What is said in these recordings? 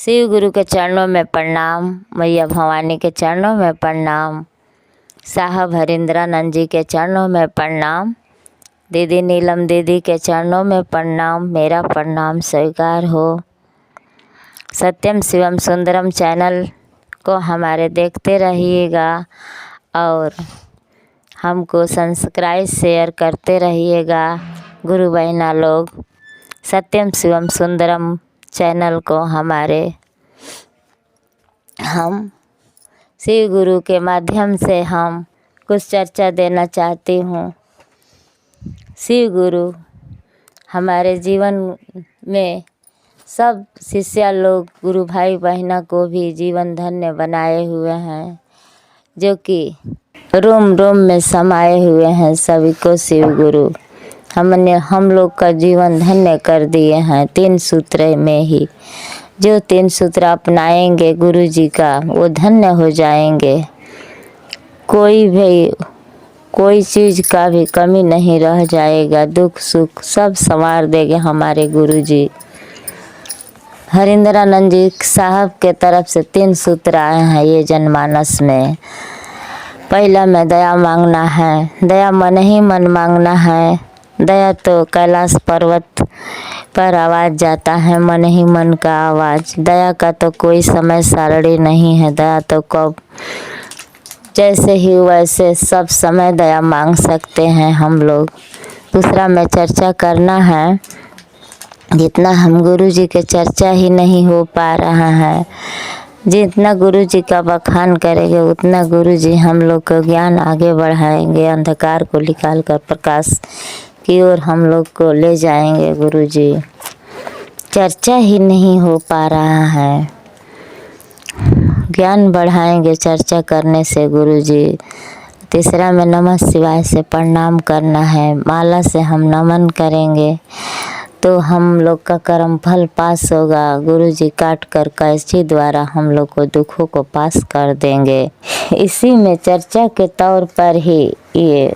शिव गुरु के चरणों में प्रणाम, मैया भवानी के चरणों में प्रणाम, साहब हरिंद्रानंद जी के चरणों में प्रणाम, दीदी नीलम दीदी के चरणों में प्रणाम। मेरा प्रणाम स्वीकार हो। सत्यम शिवम सुंदरम चैनल को हमारे देखते रहिएगा और हमको सब्सक्राइब शेयर करते रहिएगा। गुरु बहना लोग सत्यम शिवम सुंदरम चैनल को हमारे हम शिव गुरु के माध्यम से हम कुछ चर्चा देना चाहती हूँ। शिव गुरु हमारे जीवन में सब शिष्य लोग गुरु भाई बहना को भी जीवन धन्य बनाए हुए हैं, जो कि रोम रोम में समाये हुए हैं। सभी को शिव गुरु हम लोग का जीवन धन्य कर दिए हैं। 3 सूत्र में ही जो 3 सूत्र अपनाएंगे गुरु जी का वो धन्य हो जाएंगे। कोई चीज़ का भी कमी नहीं रह जाएगा। दुख सुख सब संवार देंगे हमारे गुरु जी। हरिंद्रानंद जी साहब के तरफ से 3 सूत्र आए हैं ये जनमानस में। पहला में दया मांगना है, दया मन ही मन मांगना है। दया तो कैलाश पर्वत पर आवाज़ जाता है, मन ही मन का आवाज़। दया का तो कोई समय सारणी नहीं है। दया तो कब जैसे ही वैसे सब समय दया मांग सकते हैं हम लोग। दूसरा में चर्चा करना है, जितना हम गुरु जी के चर्चा ही नहीं हो पा रहा है। जितना गुरु जी का बखान करेंगे उतना गुरु जी हम लोग को ज्ञान आगे बढ़ाएंगे। अंधकार को निकाल कर प्रकाश की ओर हम लोग को ले जाएंगे गुरु जी। चर्चा ही नहीं हो पा रहा है। ज्ञान बढ़ाएंगे चर्चा करने से गुरु जी। तीसरा में नमः शिवाय से प्रणाम करना है। माला से हम नमन करेंगे तो हम लोग का कर्म फल पास होगा। गुरु जी काट कर कैंची द्वारा हम लोग को दुखों को पास कर देंगे। इसी में चर्चा के तौर पर ही ये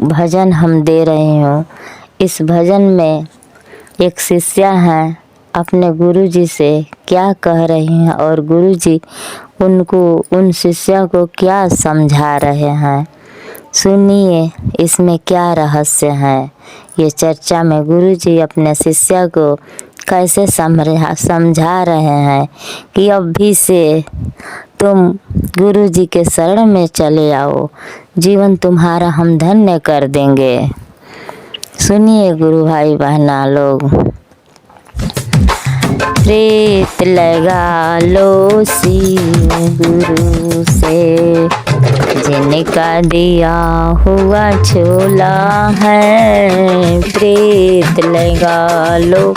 भजन हम दे रही हूँ। इस भजन में एक शिष्या हैं, अपने गुरु जी से क्या कह रही हैं और गुरु जी उनको उन शिष्या को क्या समझा रहे हैं। सुनिए इसमें क्या रहस्य है। ये चर्चा में गुरु जी अपने शिष्या को कैसे समझा रहे हैं कि अभी से तुम गुरु जी के शरण में चले आओ, जीवन तुम्हारा हम धन्य कर देंगे। सुनिए गुरु भाई बहना लोग। प्रीत लगा लो शिव गुरु से, जिनका दिया हुआ झोला है। प्रीत लगा लो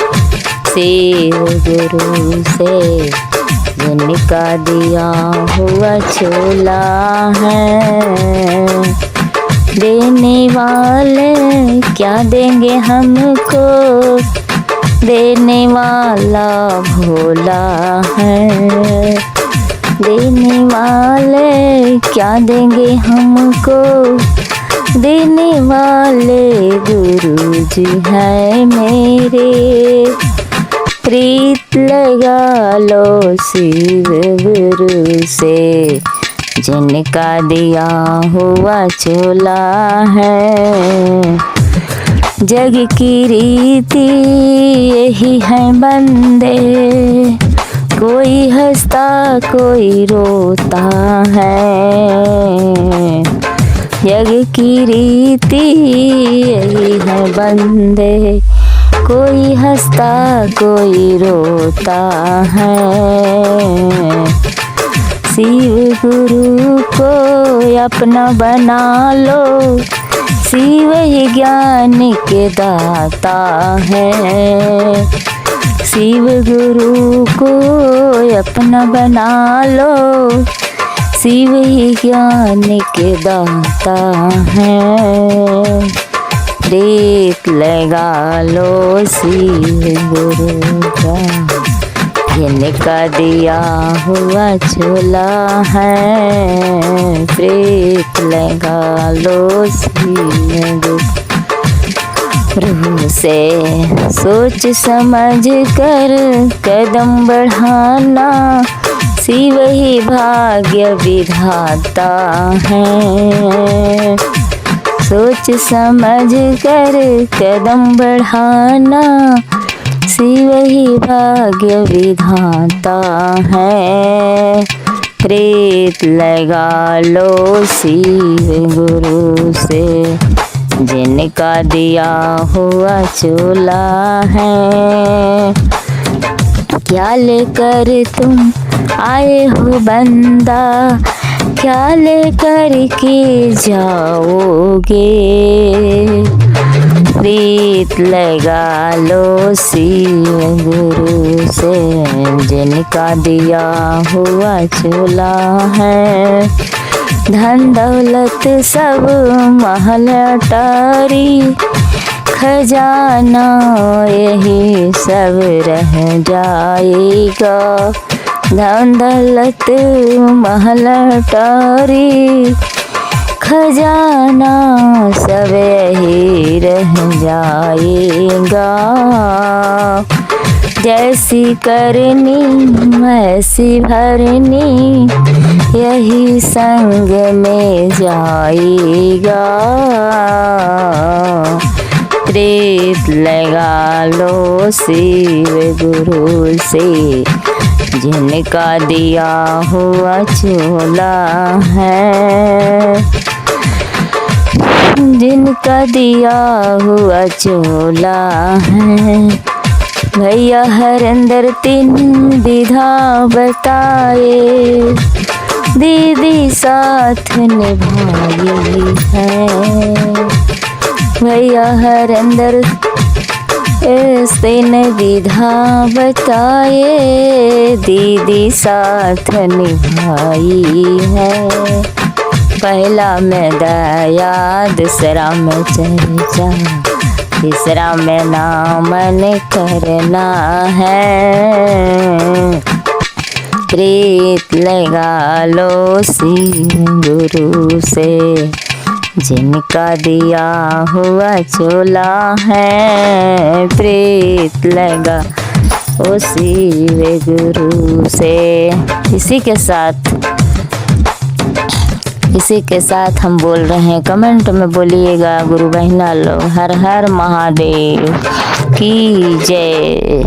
शिव गुरु से, जिनका दिया हुआ झोला है। देने वाले क्या देंगे हमको, देने वाला भोला है। देने वाले क्या देंगे हमको, देने वाले गुरु जी है मेरे। प्रीत लगा लो शिव गुरु से, जिनका दिया हुआ झोला है। जग की रीति यही है बंदे, कोई हंसता कोई रोता है। जग की रीति यही है बंदे, कोई हंसता कोई रोता है। शिव गुरु को अपना बना लो, शिव ही ज्ञान के दाता है। शिव गुरु को अपना बना लो, शिव ही ज्ञान के दाता है। प्रीत लगा लो शिव गुरु का, जिनका दिया हुआ झोला है। प्रीत लगा लो शिव गुरु। रूह से सोच समझ कर कदम बढ़ाना, शिव ही भाग्य विधाता है। सोच समझ कर कदम बढ़ाना, शिव ही भाग्य विधाता है। प्रीत लगा लो शिव गुरु से, जिनका दिया हुआ चोला है। क्या लेकर तुम आए हो बंदा, क्या लेकर के जाओगे। प्रीत लगा लो शिव गुरु से, जिनका दिया हुआ चोला है। धन दौलत सब महल अटारी, खजाना यही सब रह जाएगा। धन दौलत महल अटारी, खजाना सब यही रह जाएगा। जैसी करनी वैसी भरनी, यही संग में जाएगा। प्रीत लगा लो शिव गुरु से, जिनका दिया हुआ चोला है। जिनका दिया हुआ चोला है। भैया हरिंदर तीन विधा बताए, दीदी साथ निभाई है। भैया हरिंदर तीन विधा बताए, दीदी साथ निभाई है। पहला में दया, दूसरा में चर्चा, तीसरा में नामन करना है। प्रीत लगा लो शिव गुरु से, जिनका दिया हुआ चोला है। प्रीत लगा ओ शिव गुरु से। इसी के साथ हम बोल रहे हैं, कमेंट में बोलिएगा गुरु बहना लोग, हर हर महादेव की जय।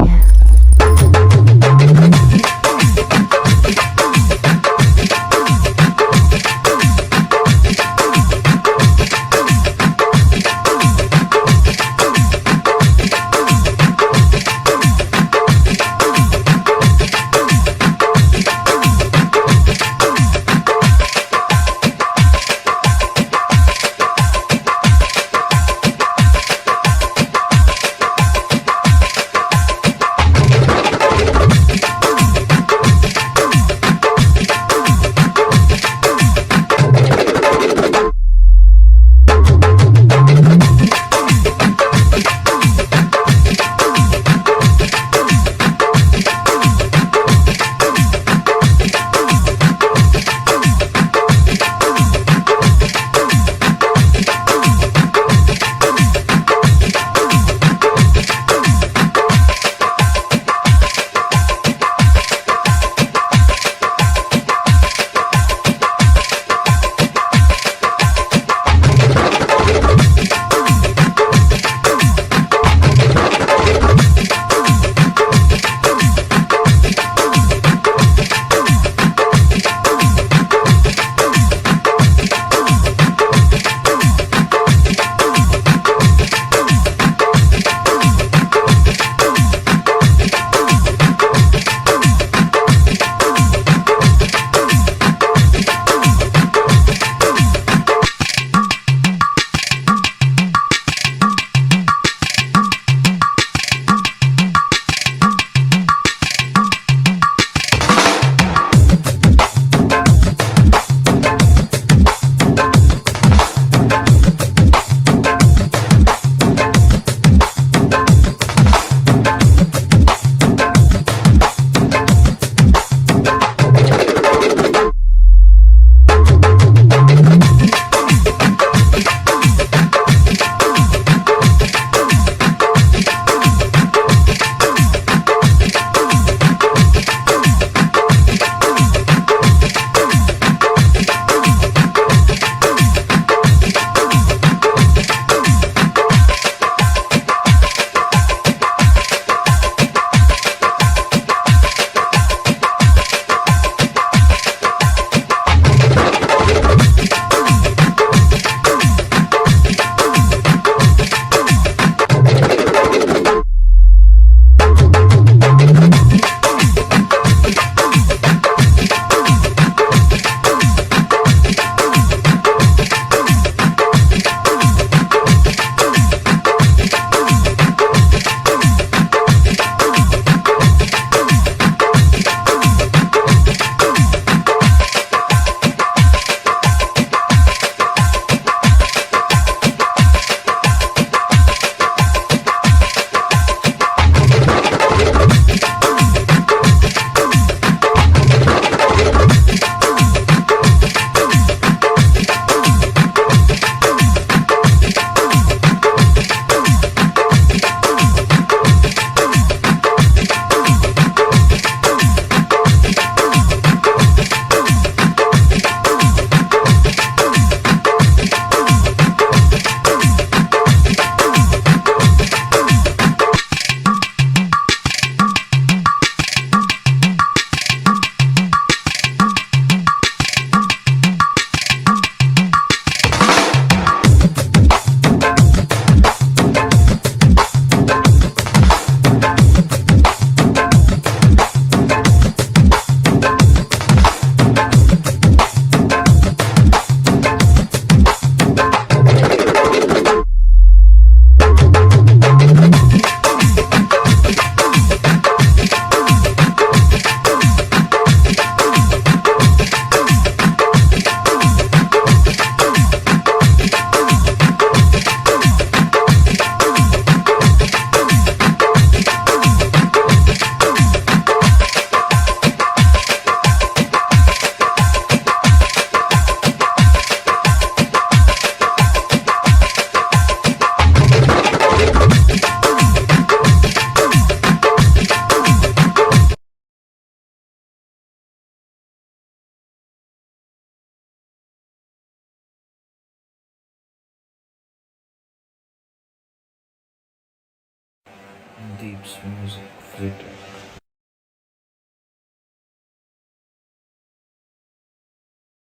Sandeep's music written